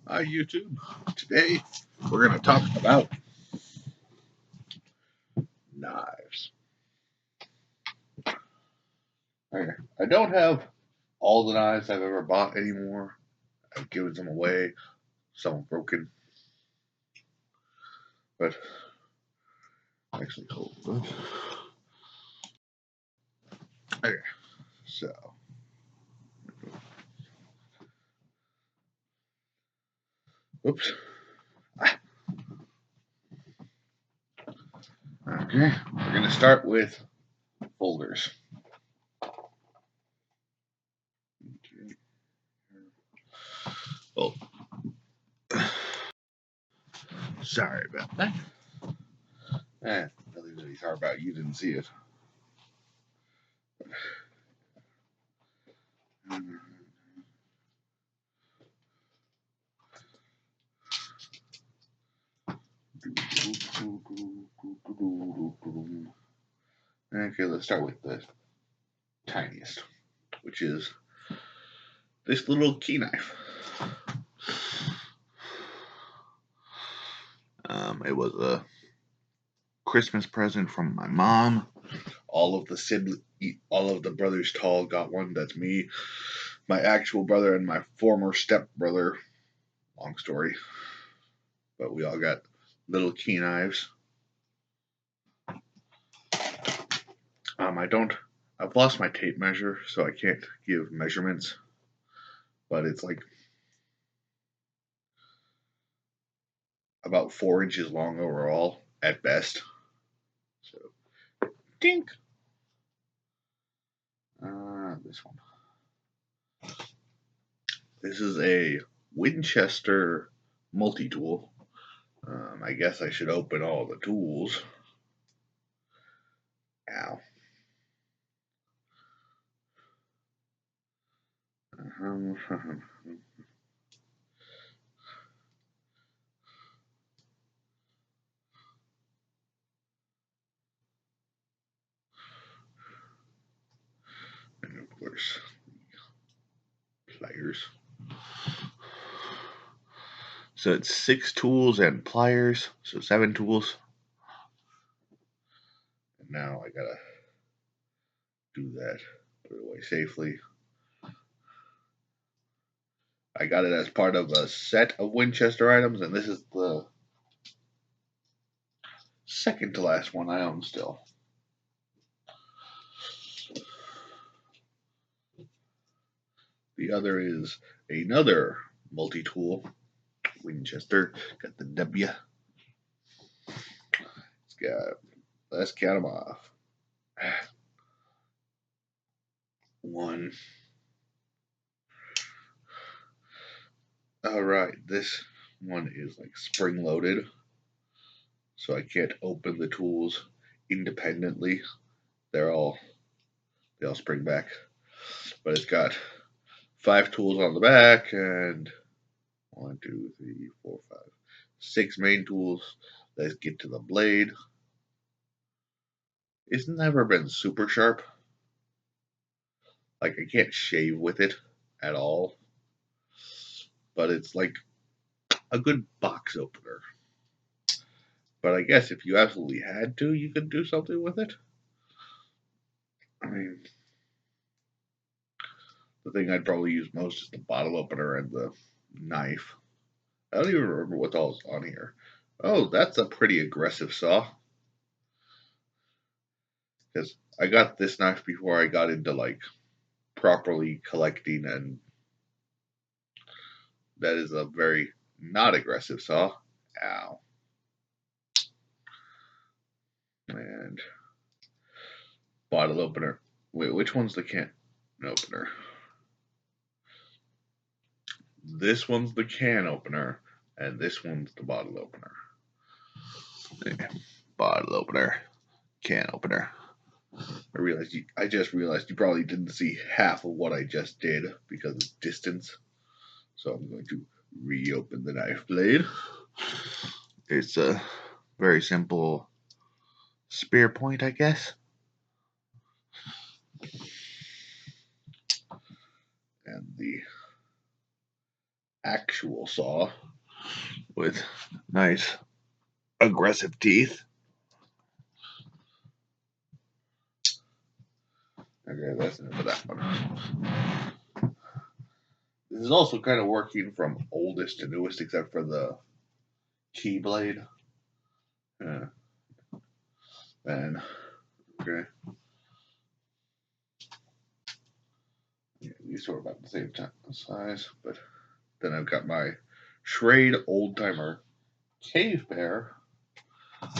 Hi YouTube. Today we're going to talk about knives. I don't have all the knives I've ever bought anymore. I've given them away. Some are broken. But actually, hold on. Okay, so oops. Okay, we're going to start with folders. Oh, sorry about that. Nothing really sorry about. You didn't see it. Okay, let's start with the tiniest, which is this little key knife. It was a Christmas present from my mom. All of the brothers tall got one. That's me, my actual brother, and my former stepbrother. Long story, but we all got little key knives. I've lost my tape measure, so I can't give measurements, but it's like about 4 inches long overall at best. So, dink. This one. This is a Winchester multi-tool. I guess I should open all the tools. Ow. And of course, pliers. So it's 6 tools and pliers, so 7 tools. And now I gotta do that, put it away safely. I got it as part of a set of Winchester items, and this is the second to last one I own still. The other is another multi-tool Winchester. Got the W. It's got, let's count them off. 1. Alright, this one is like spring loaded, so I can't open the tools independently. They all spring back. But it's got 5 tools on the back and 1, 2, 3, 4, 5, 6 main tools. Let's get to the blade. It's never been super sharp. Like, I can't shave with it at all. But it's like a good box opener. But I guess if you absolutely had to, you could do something with it. I mean, the thing I'd probably use most is the bottle opener and the knife. I don't even remember what's all on here. Oh, that's a pretty aggressive saw. Because I got this knife before I got into like properly collecting, and that is a very not aggressive saw. Ow. And bottle opener. Wait, which one's the can opener? This one's the can opener, and this one's the bottle opener. Bottle opener, can opener. I just realized you probably didn't see half of what I just did because of distance. So I'm going to reopen the knife blade. It's a very simple spear point, I guess. And the actual saw with nice aggressive teeth. Okay, that's enough of that one. This is also kind of working from oldest to newest, except for the key blade. And okay, yeah, these are about the same size, but then I've got my Schrade old timer cave bear,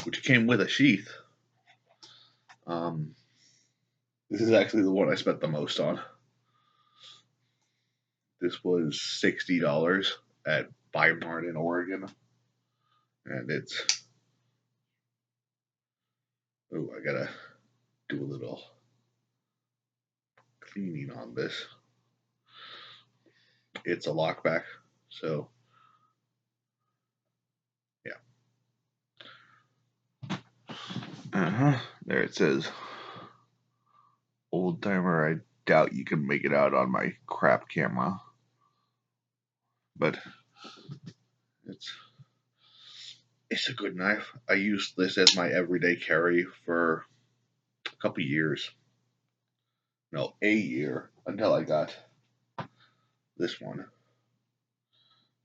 which came with a sheath. This is actually the one I spent the most on. This was $60 at Weimar in Oregon, and it's. Oh, I gotta do a little cleaning on this. It's a lockback, so yeah. There it says old timer. I doubt you can make it out on my crap camera, but it's a good knife. I used this as my everyday carry for a couple years. No, a year until I got this one.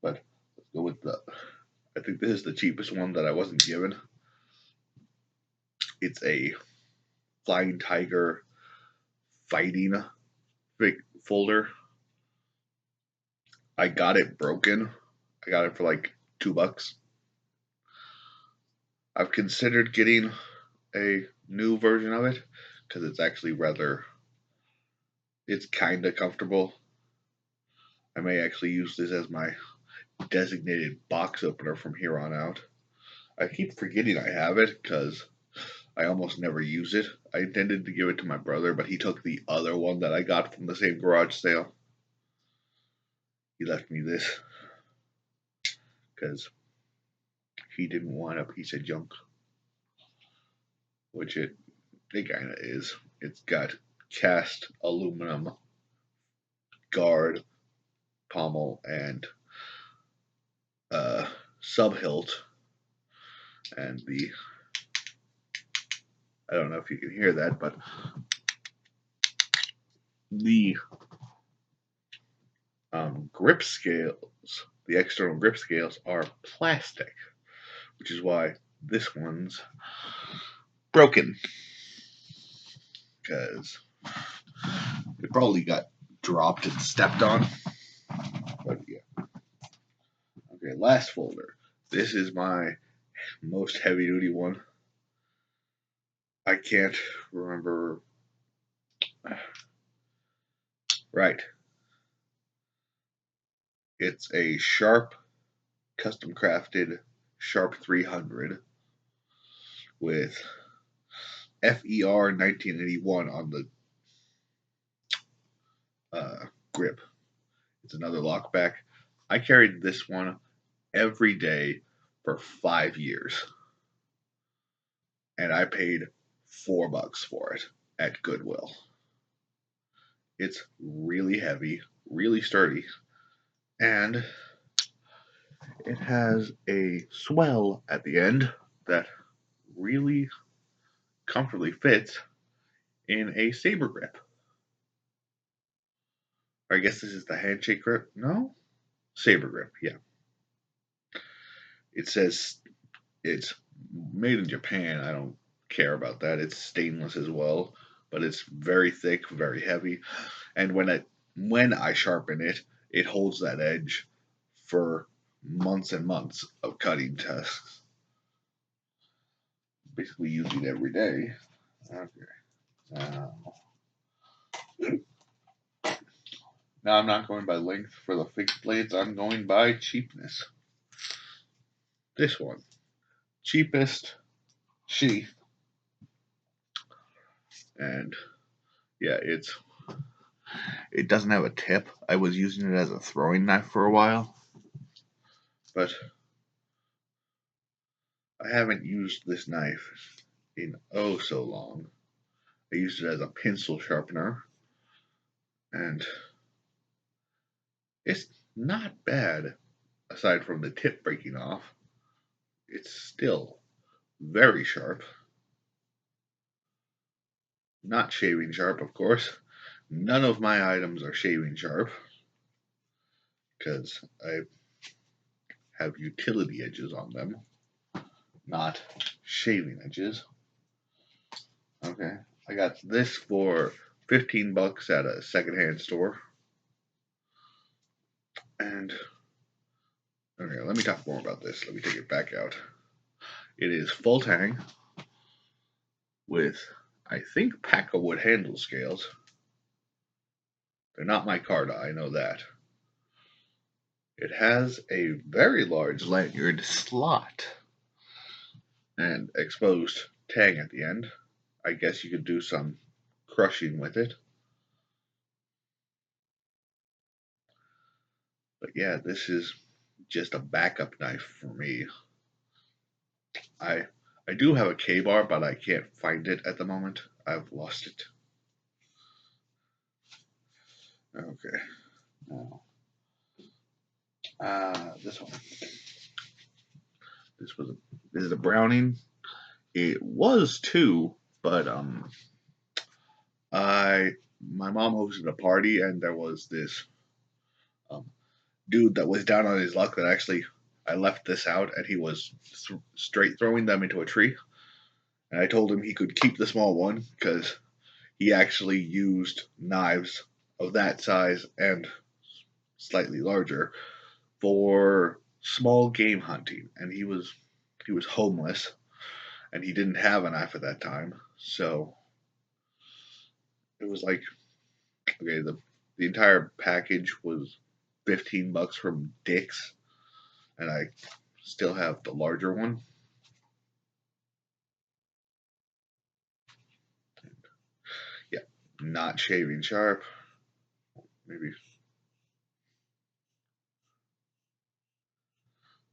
But let's go with I think this is the cheapest one that I wasn't given. It's a Flying Tiger fighting folder. I got it broken. I got it for like $2. I've considered getting a new version of it because it's actually it's kind of comfortable. I may actually use this as my designated box opener from here on out. I keep forgetting I have it because I almost never use it. I intended to give it to my brother, but he took the other one that I got from the same garage sale. He left me this because he didn't want a piece of junk, which it kind of is. It's got cast aluminum guard, pommel, and sub hilt, and I don't know if you can hear that, but the grip scales, the external grip scales, are plastic, which is why this one's broken, because it probably got dropped and stepped on. But yeah. Okay, last folder. This is my most heavy duty one. I can't remember. Right. It's a Sharp custom crafted Sharp 300 with FER 1981 on the grip. It's another lockback. I carried this one every day for 5 years, and I paid $4 for it at Goodwill. It's really heavy, really sturdy, and it has a swell at the end that really comfortably fits in a saber grip. I guess this is the handshake grip. No? Saber grip, yeah. It says it's made in Japan. I don't care about that. It's stainless as well, but it's very thick, very heavy. And when I sharpen it, it holds that edge for months and months of cutting tasks. Basically use it every day. Okay. Now I'm not going by length for the fixed blades, I'm going by cheapness. This one. Cheapest sheath. And yeah, it doesn't have a tip. I was using it as a throwing knife for a while, but I haven't used this knife in oh so long. I used it as a pencil sharpener, and not bad, aside from the tip breaking off. It's still very sharp. Not shaving sharp, of course. None of my items are shaving sharp because I have utility edges on them, not shaving edges. Okay, I got this for $15 at a secondhand store. And okay, let me talk more about this. Let me take it back out. It is full tang with, I think, pack-a-wood handle scales. They're not micarta, I know that. It has a very large lanyard slot and exposed tang at the end. I guess you could do some crushing with it. But yeah, this is just a backup knife for me. I do have a K-bar, but I can't find it at the moment. I've lost it. Okay. Now, this one. This is a Browning. It was two, but my mom hosted a party and there was this dude that was down on his luck that actually I left this out and he was straight throwing them into a tree. And I told him he could keep the small one because he actually used knives of that size and slightly larger for small game hunting. And he was homeless and he didn't have a knife at that time. So it was like, okay, the entire package was $15 from Dick's, and I still have the larger one. Yeah, not shaving sharp. Maybe.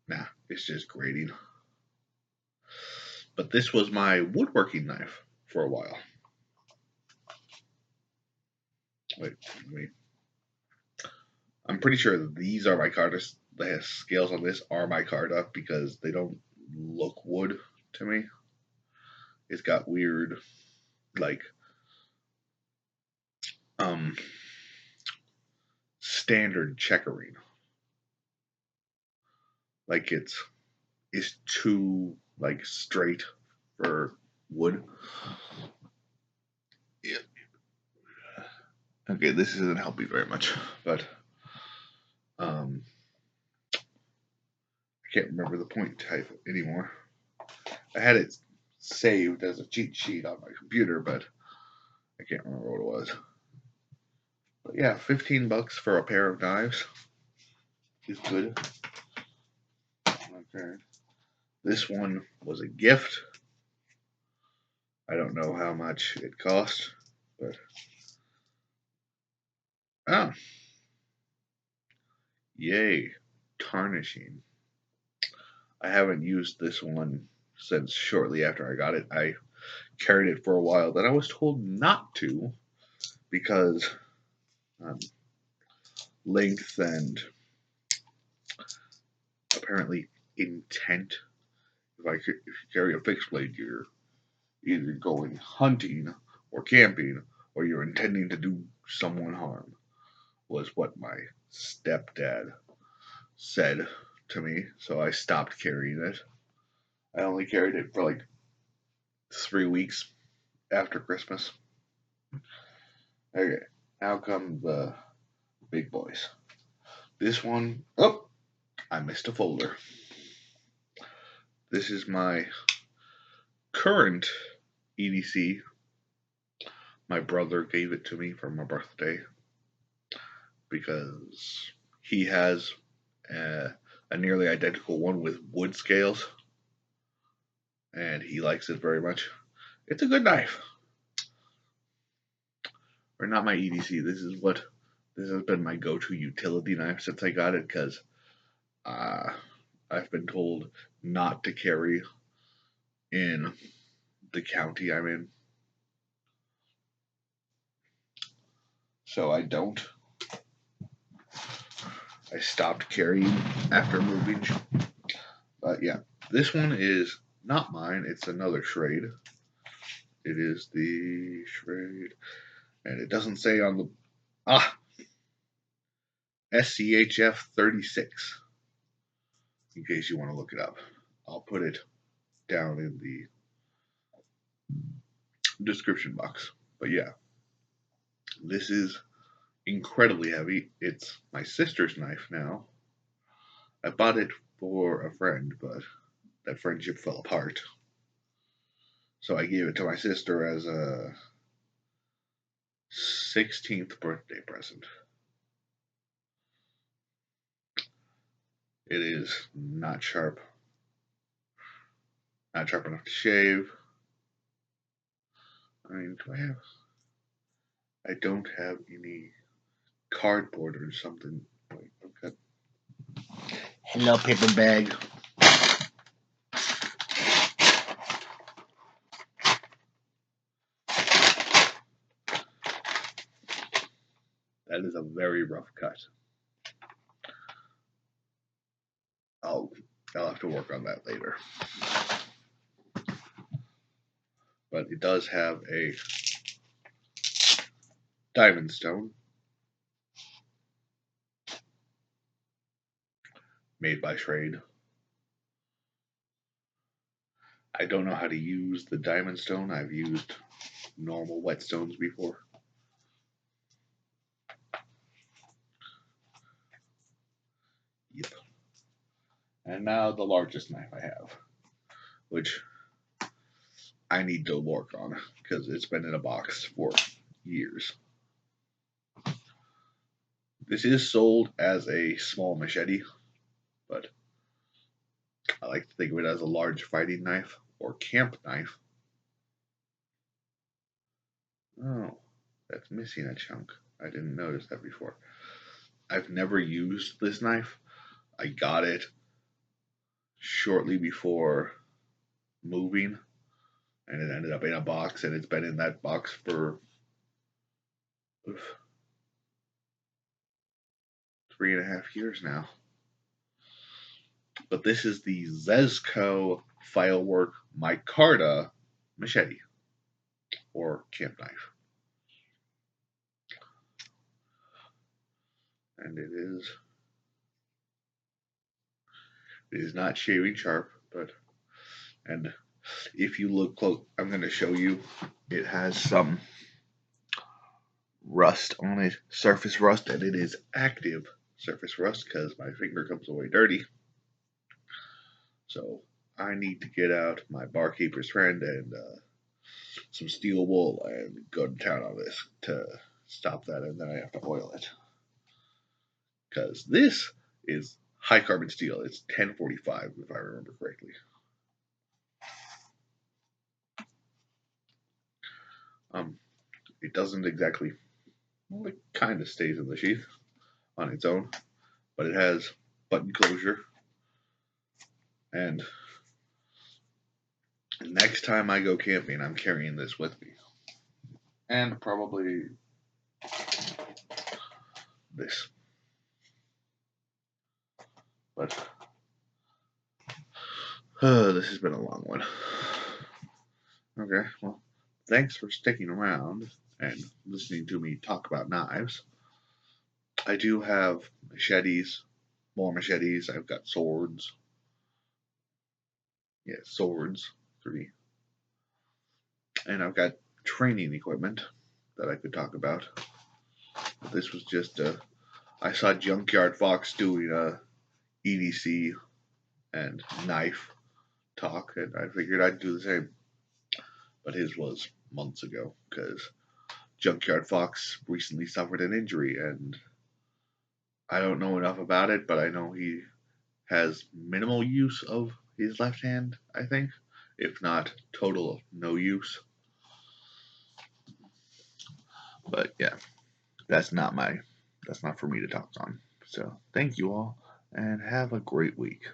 Nah, it's just grating. But this was my woodworking knife for a while. Wait. I'm pretty sure that these are micarta. The scales on this are micarta because they don't look wood to me. It's got weird, like, standard checkering. Like it's too like straight for wood. Yeah. Okay, this isn't helping very much, but I can't remember the point type anymore. I had it saved as a cheat sheet on my computer, but I can't remember what it was. But yeah, $15 for a pair of knives is good. Okay. This one was a gift. I don't know how much it cost, but oh, yay, tarnishing. I haven't used this one since shortly after I got it. I carried it for a while, then I was told not to because length and apparently intent. If you carry a fixed blade, you're either going hunting or camping, or you're intending to do someone harm. Was what my stepdad said to me, so I stopped carrying it. I only carried it for like 3 weeks after Christmas. Okay, now come the big boys. This one, oh, I missed a folder. This is my current EDC. My brother gave it to me for my birthday because he has a nearly identical one with wood scales, and he likes it very much. It's a good knife. Or not my EDC. This has been my go-to utility knife since I got it because I've been told not to carry in the county I'm in, so I don't. I stopped carrying after moving. But yeah, this one is not mine. It's another Schrade. It is the Schrade, and it doesn't say on the SCHF 36. In case you want to look it up, I'll put it down in the description box. But yeah, this is incredibly heavy. It's my sister's knife now. I bought it for a friend, but that friendship fell apart. So I gave it to my sister as a 16th birthday present. It is not sharp. Not sharp enough to shave. I mean, I don't have any cardboard or something. Wait, okay. Hello, paper bag. That is a very rough cut. I'll have to work on that later. But it does have a diamond stone made by Schrade. I don't know how to use the diamond stone. I've used normal whetstones before. Yep. And now the largest knife I have, which I need to work on because it's been in a box for years. This is sold as a small machete, but I like to think of it as a large fighting knife or camp knife. Oh, that's missing a chunk. I didn't notice that before. I've never used this knife. I got it shortly before moving, and it ended up in a box, and it's been in that box for 3.5 years now. But this is the Szco Filework micarta machete or camp knife, and it is not shaving sharp, but and if you look close, I'm going to show you. It has some rust on it, surface rust, and it is active surface rust because my finger comes away dirty. So I need to get out my barkeeper's friend and some steel wool and go to town on this to stop that, and then I have to oil it because this is high carbon steel. It's 1045 if I remember correctly. It doesn't exactly, well, it kind of stays in the sheath on its own, but it has button closure. And next time I go camping, I'm carrying this with me. And probably this. But this has been a long one. Okay, well, thanks for sticking around and listening to me talk about knives. I do have machetes, more machetes. I've got swords. Yeah, swords, 3. And I've got training equipment that I could talk about. This was just I saw Junkyard Fox doing a EDC and knife talk, and I figured I'd do the same. But his was months ago because Junkyard Fox recently suffered an injury, and I don't know enough about it, but I know he has minimal use of his left hand, I think, if not total no use. But yeah, that's not for me to talk on. So thank you all, and have a great week.